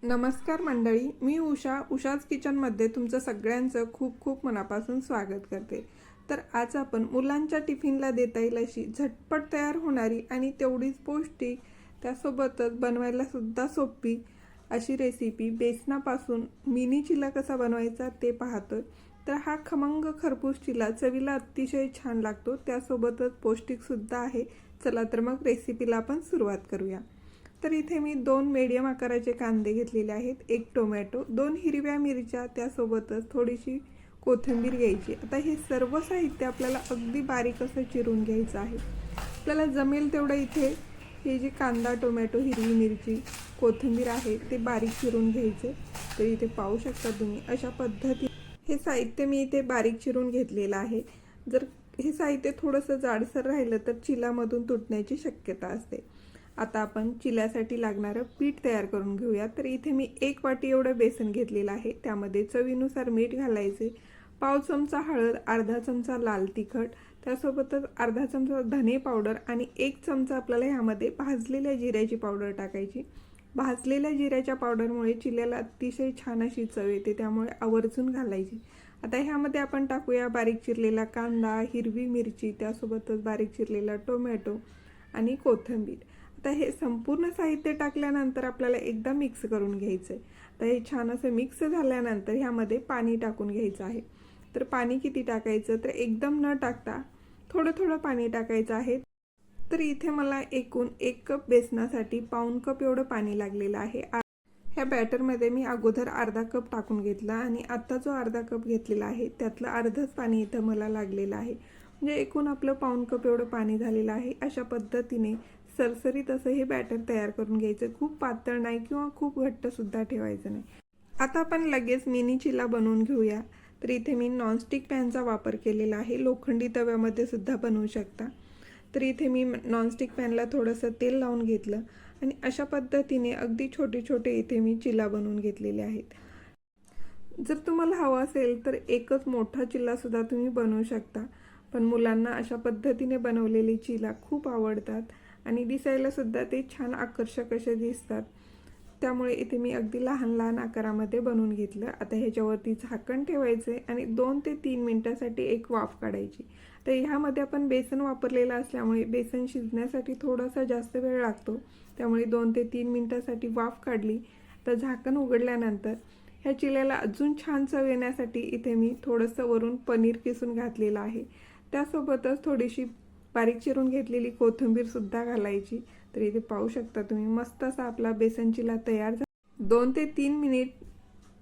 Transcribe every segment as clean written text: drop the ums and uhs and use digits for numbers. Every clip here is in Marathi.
नमस्कार मंडळी, मी उषाच किचनमध्ये तुमचं सगळ्यांचं खूप खूप मनापासून स्वागत करते। तर आज आपण मुलांच्या टिफिनला देता येईल अशी झटपट तयार होणारी आणि तेवढीच पौष्टिक त्यासोबतच बनवायला सुद्धा सोपी अशी रेसिपी बेसनापासून मिनी चिला कसा बनवायचा ते पाहतोय। तर हा खमंग खरपूस चिला चवीला अतिशय छान लागतो, त्यासोबतच पौष्टिक सुद्धा आहे। चला तर मग रेसिपीला आपण सुरुवात करूया। तर इथे मी 2 मीडियम आकाराचे कांदे घेतलेले आहेत, 1 टोमॅटो, 2 हिरव्या मिरच्या, त्यासोबतच थोडीशी कोथिंबीर घ्यायची। आता हे सर्व साहित्य आपल्याला अगदी बारीक असं चिरून घ्यायचं आहे। आपल्याला जमेल तेवढं इथे हे जे कांदा, टोमॅटो, हिरवी मिरची, कोथिंबीर आहे ते बारीक चिरून घ्यायचे। तर इथे पाहू शकता तुम्ही अशा पद्धतीने हे साहित्य मी इथे बारीक चिरून घेतलेलं आहे। जर हे साहित्य थोडंसं जाडसर राहिलं तर चिलामधून तुटण्याची शक्यता असते। आता आपण चिल्यासाठी लागणारं पीठ तयार करून घेऊया। तर इथे मी 1 वाटी एवढं बेसन घेतलेलं आहे, त्यामध्ये चवीनुसार मीठ घालायचे, पाव चमचा हळद, अर्धा चमचा लाल तिखट, त्यासोबतच अर्धा चमचा धने पावडर आणि 1 चमचा आपल्याला ह्यामध्ये भाजलेल्या जिऱ्याची पावडर टाकायची। भाजलेल्या जिऱ्याच्या पावडरमुळे चिल्याला अतिशय छान अशी चव येते, त्यामुळे आवर्जून घालायची। आता ह्यामध्ये आपण टाकूया बारीक चिरलेला कांदा, हिरवी मिरची, त्यासोबतच बारीक चिरलेला टोमॅटो आणि कोथिंबीर। आता हे संपूर्ण साहित्य टाकल्यानंतर आपल्याला एकदा मिक्स करून घ्यायचं आहे। तर हे छान असं मिक्स झाल्यानंतर ह्यामध्ये पाणी टाकून घ्यायचं आहे। तर पाणी किती टाकायचं, तर एकदम न टाकता थोडं थोडं पाणी टाकायचं आहे। तर इथे मला एकूण 1 कप बेसनासाठी पाऊण कप एवढं पाणी लागलेलं आहे। ह्या बॅटरमध्ये मी अगोदर अर्धा कप टाकून घेतला आणि आता जो अर्धा कप घेतलेला आहे त्यातलं अर्धच पाणी इथं मला लागलेलं आहे। म्हणजे एकूण आपलं पाऊण कप एवढं पाणी झालेलं आहे। अशा पद्धतीने सरसरीत असं हे बॅटर तयार करून घ्यायचं, खूप पातळ नाही किंवा खूप घट्ट सुद्धा ठेवायचं नाही। आता आपण लगेच मिनी चिला बनवून घेऊया। तर इथे मी नॉनस्टिक पॅनचा वापर केलेला आहे, लोखंडी तव्यामध्ये सुद्धा बनवू शकता। तर इथे मी नॉनस्टिक पॅनला थोडंसं तेल लावून घेतलं आणि अशा पद्धतीने अगदी छोटे छोटे इथे मी चिला बनवून घेतलेले आहेत। जर तुम्हाला हवं असेल तर एकच मोठा चिल्ला सुद्धा तुम्ही बनवू शकता, पण मुलांना अशा पद्धतीने बनवलेले चिला खूप आवडतात आणि दिसायला सुद्धा ते छान आकर्षक असे दिसतात। त्यामुळे इथे मी अगदी लहान लहान आकारामध्ये बनवून घेतलं। आता ह्याच्यावरती झाकण ठेवायचे आणि 2 ते 3 मिनिटांसाठी एक वाफ काढायची। तर ह्यामध्ये आपण बेसन वापरलेलं असल्यामुळे बेसन शिजण्यासाठी थोडासा जास्त वेळ लागतो, त्यामुळे 2 ते 3 मिनिटांसाठी वाफ काढली। तर झाकण उघडल्यानंतर ह्या चिल्याला अजून छान चव येण्यासाठी इथे मी थोडंसं वरून पनीर किसून घातलेलं आहे, त्यासोबतच थोडीशी बारीक चिरून घेतलेली कोथिंबीर सुद्धा घालायची। तर इथे पाहू शकता तुम्ही मस्त असा आपला बेसन चिला तयार झाला। 2 ते 3 मिनिट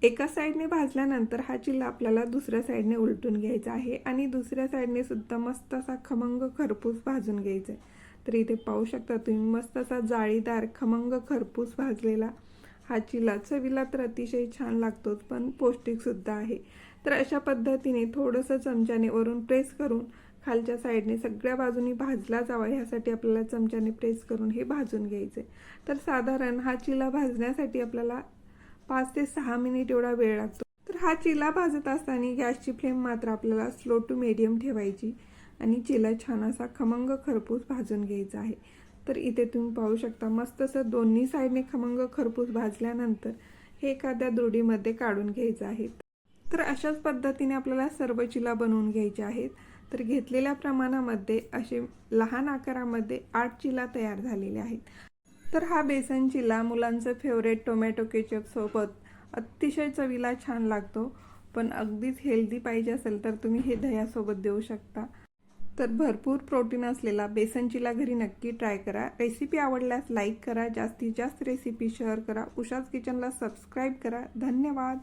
एका साईडने भाजल्यानंतर हा चिला आपल्याला दुसऱ्या साईडने उलटून घ्यायचा आहे आणि दुसऱ्या साईडने सुद्धा मस्त असा खमंग खरपूस भाजून घ्यायचा आहे। तर इथे पाहू शकता तुम्ही मस्त असा जाळीदार खमंग खरपूस भाजलेला हा चिला चवीला तर अतिशय छान लागतोच, पण पौष्टिक सुद्धा आहे। तर अशा पद्धतीने थोडंसं चमच्याने वरून प्रेस करून खालच्या साईडने सगळ्या बाजूनी भाजला जावा ह्यासाठी आपल्याला चमच्याने प्रेस करून हे भाजून घ्यायचे। तर साधारण हा चिला भाजण्यासाठी आपल्याला 5 ते 6 मिनिट एवढा वेळ लागतो। तर हा चिला भाजत असताना गॅसची फ्लेम मात्र आपल्याला स्लो टू मीडियम ठेवायची आणि चिला छान असा खमंग खरपूस भाजून घ्यायचा आहे। तर इथे तुम्ही पाहू शकता मस्त असं दोन्ही साईडने खमंग खरपूस भाजल्यानंतर हे एखाद्या दुरडीमध्ये काढून घ्यायचं आहे। तर अशाच पद्धतीने आपल्याला सर्व चिला बनवून घ्यायचे आहेत। तर घेतलेल्या प्रमाणामध्ये असे लहान आकारामध्ये 8 चिला तयार झालेले आहेत। तर हा बेसन चिला मुलांचं फेवरेट टोमॅटो केचप सोबत अतिशय चवीला छान लागतो, पण अगदीच हेल्दी पाहिजे असेल तर तुम्ही हे दह्यासोबत देऊ शकता। तर भरपूर प्रोटीन असलेला बेसन चिला घरी नक्की ट्राय करा। रेसिपी आवडल्यास लाईक करा, जास्तीत जास्त रेसिपी शेअर करा, उषाच किचनला सबस्क्राईब करा। धन्यवाद।